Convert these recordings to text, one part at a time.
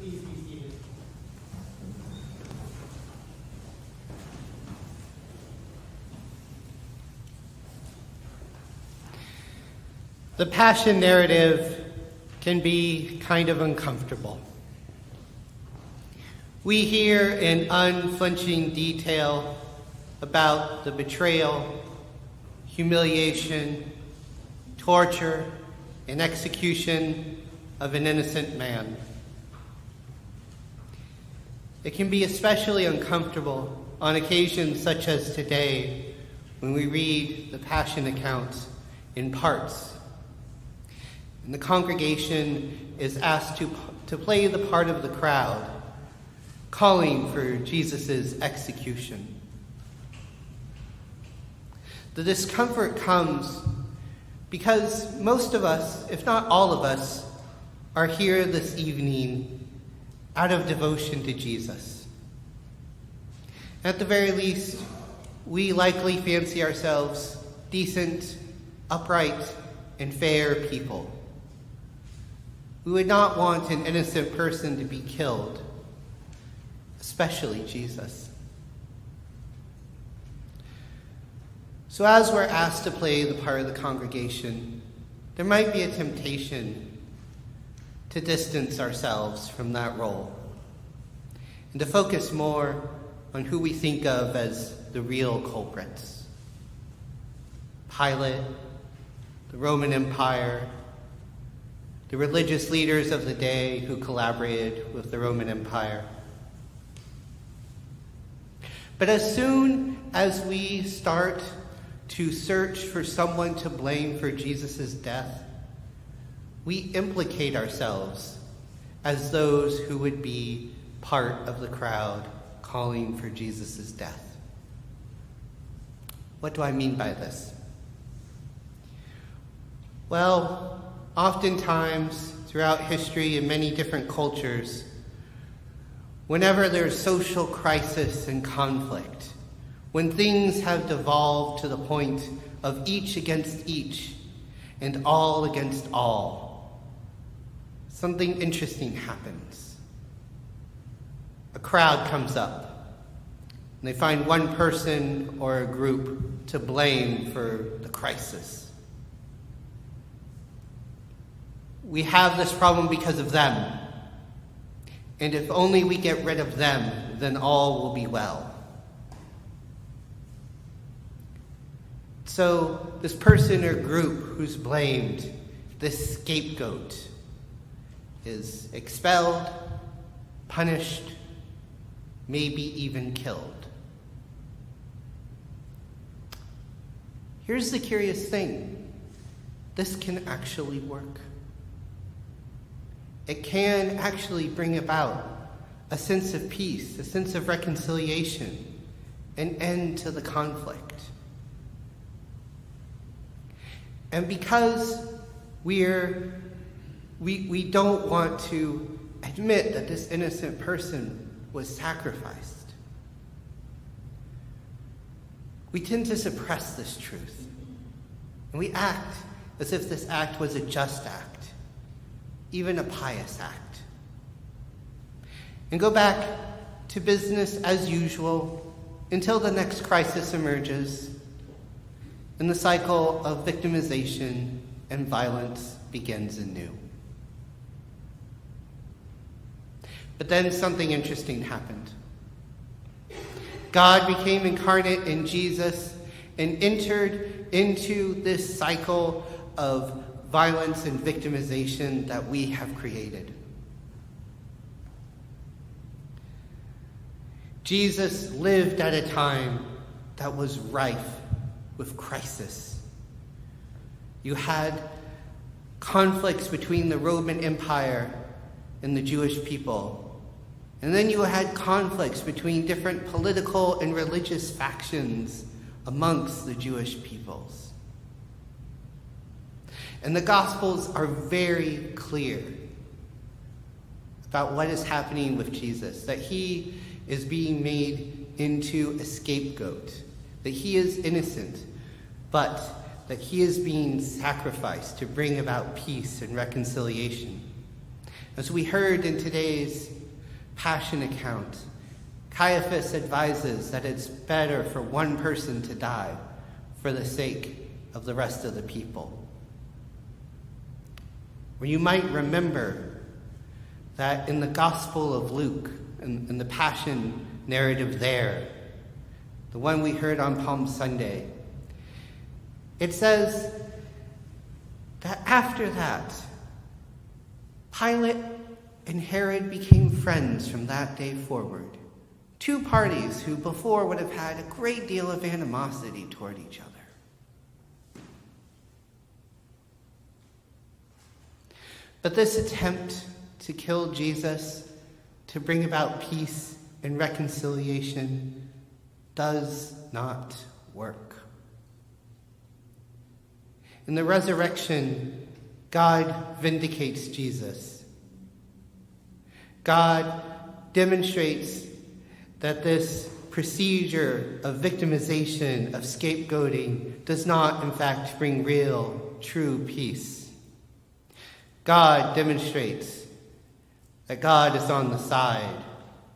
Please be seated. The Passion narrative can be kind of uncomfortable. We hear in unflinching detail about the betrayal, humiliation, torture, and execution of an innocent man. It can be especially uncomfortable on occasions such as today when we read the Passion accounts in parts. And the congregation is asked to play the part of the crowd, calling for Jesus' execution. The discomfort comes because most of us, if not all of us, are here this evening out of devotion to Jesus. At the very least, we likely fancy ourselves decent, upright, and fair people. We would not want an innocent person to be killed, especially Jesus. So as we're asked to play the part of the congregation, there might be a temptation to distance ourselves from that role and to focus more on who we think of as the real culprits. Pilate, the Roman Empire, the religious leaders of the day who collaborated with the Roman Empire. But as soon as we start to search for someone to blame for Jesus' death, we implicate ourselves as those who would be part of the crowd calling for Jesus' death. What do I mean by this? Well, oftentimes, throughout history in many different cultures, whenever there's social crisis and conflict, when things have devolved to the point of each against each and all against all, something interesting happens. A crowd comes up, and they find one person or a group to blame for the crisis. We have this problem because of them. And if only we get rid of them, then all will be well. So this person or group who's blamed, this scapegoat, is expelled, punished, maybe even killed. Here's the curious thing. This can actually work. It can actually bring about a sense of peace, a sense of reconciliation, an end to the conflict. And because we don't want to admit that this innocent person was sacrificed, we tend to suppress this truth. And we act as if this act was a just act, even a pious act, and go back to business as usual until the next crisis emerges and the cycle of victimization and violence begins anew. But then something interesting happened. God became incarnate in Jesus and entered into this cycle of violence and victimization that we have created. Jesus lived at a time that was rife with crisis. You had conflicts between the Roman Empire and the Jewish people. And then you had conflicts between different political and religious factions amongst the Jewish peoples. And the Gospels are very clear about what is happening with Jesus, that he is being made into a scapegoat, that he is innocent, but that he is being sacrificed to bring about peace and reconciliation. As we heard in today's Passion account, Caiaphas advises that it's better for one person to die for the sake of the rest of the people. Or you might remember that in the Gospel of Luke, in the Passion narrative there, the one we heard on Palm Sunday, it says that after that, Pilate and Herod became friends from that day forward. Two parties who before would have had a great deal of animosity toward each other. But this attempt to kill Jesus, to bring about peace and reconciliation, does not work. In the resurrection, God vindicates Jesus. God demonstrates that this procedure of victimization, of scapegoating, does not, in fact, bring real, true peace. God demonstrates that God is on the side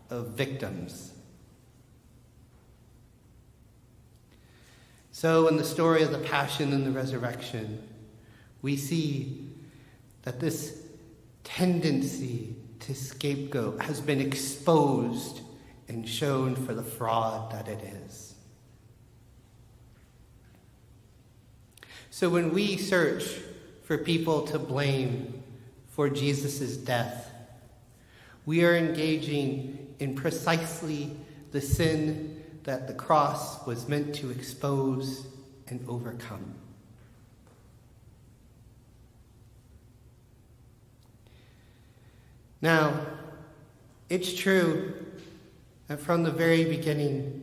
of victims. So in the story of the Passion and the Resurrection, we see that this tendency to scapegoat has been exposed and shown for the fraud that it is. So when we search for people to blame for Jesus' death, we are engaging in precisely the sin that the cross was meant to expose and overcome. Now, it's true that from the very beginning,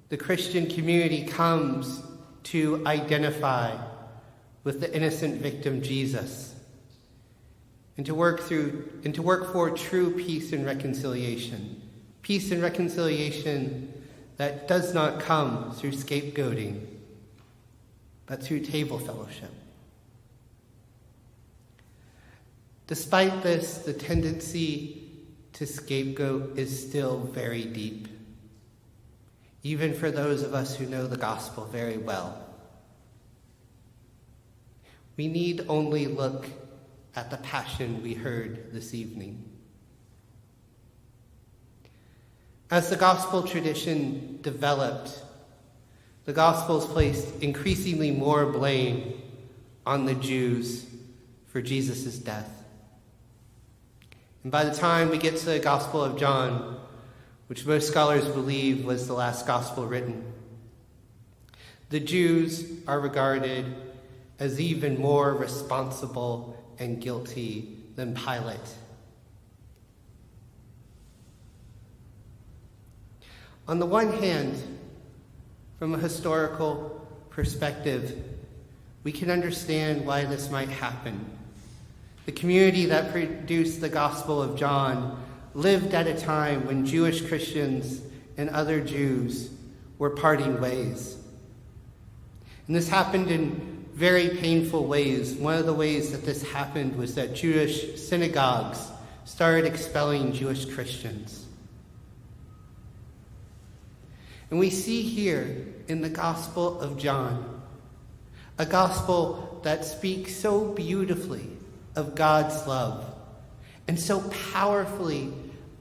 the Christian community comes to identify with the innocent victim Jesus, and to work for true peace and reconciliation. Peace and reconciliation that does not come through scapegoating, but through table fellowship. Despite this, the tendency to scapegoat is still very deep, even for those of us who know the gospel very well. We need only look at the Passion we heard this evening. As the gospel tradition developed, the Gospels placed increasingly more blame on the Jews for Jesus' death. And by the time we get to the Gospel of John, which most scholars believe was the last gospel written, the Jews are regarded as even more responsible and guilty than Pilate. On the one hand, from a historical perspective, we can understand why this might happen. The community that produced the Gospel of John lived at a time when Jewish Christians and other Jews were parting ways. And this happened in very painful ways. One of the ways that this happened was that Jewish synagogues started expelling Jewish Christians. And we see here in the Gospel of John, a gospel that speaks so beautifully of God's love and so powerfully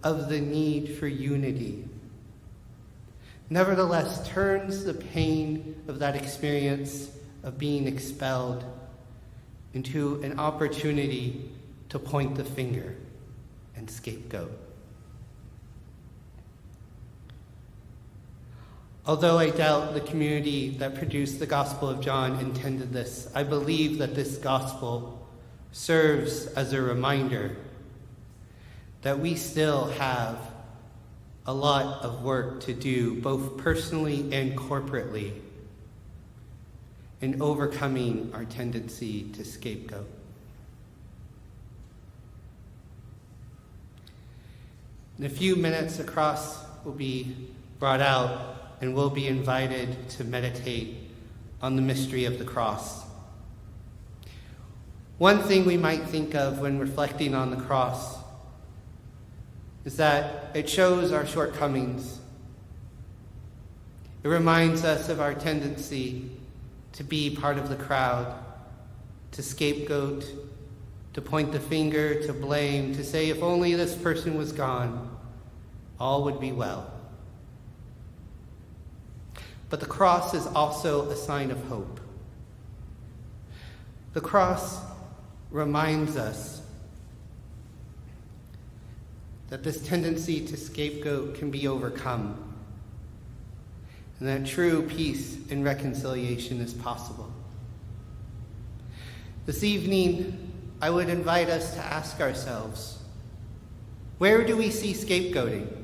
of the need for unity, nevertheless turns the pain of that experience of being expelled into an opportunity to point the finger and scapegoat. Although I doubt the community that produced the Gospel of John intended this, I believe that this gospel serves as a reminder that we still have a lot of work to do, both personally and corporately, in overcoming our tendency to scapegoat. In a few minutes, a cross will be brought out, and we'll be invited to meditate on the mystery of the cross. One thing we might think of when reflecting on the cross is that it shows our shortcomings. It reminds us of our tendency to be part of the crowd, to scapegoat, to point the finger, to blame, to say, if only this person was gone, all would be well. But the cross is also a sign of hope. The cross reminds us that this tendency to scapegoat can be overcome, and that true peace and reconciliation is possible. This evening, I would invite us to ask ourselves, where do we see scapegoating?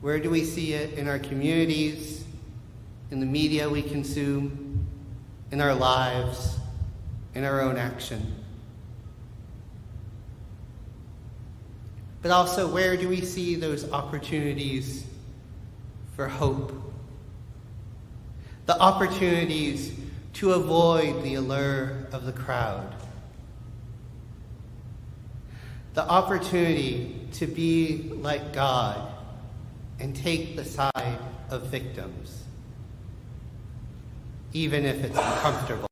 Where do we see it in our communities, in the media we consume, in our lives, in our own action? But also, where do we see those opportunities for hope? The opportunities to avoid the allure of the crowd. The opportunity to be like God and take the side of victims, even if it's uncomfortable.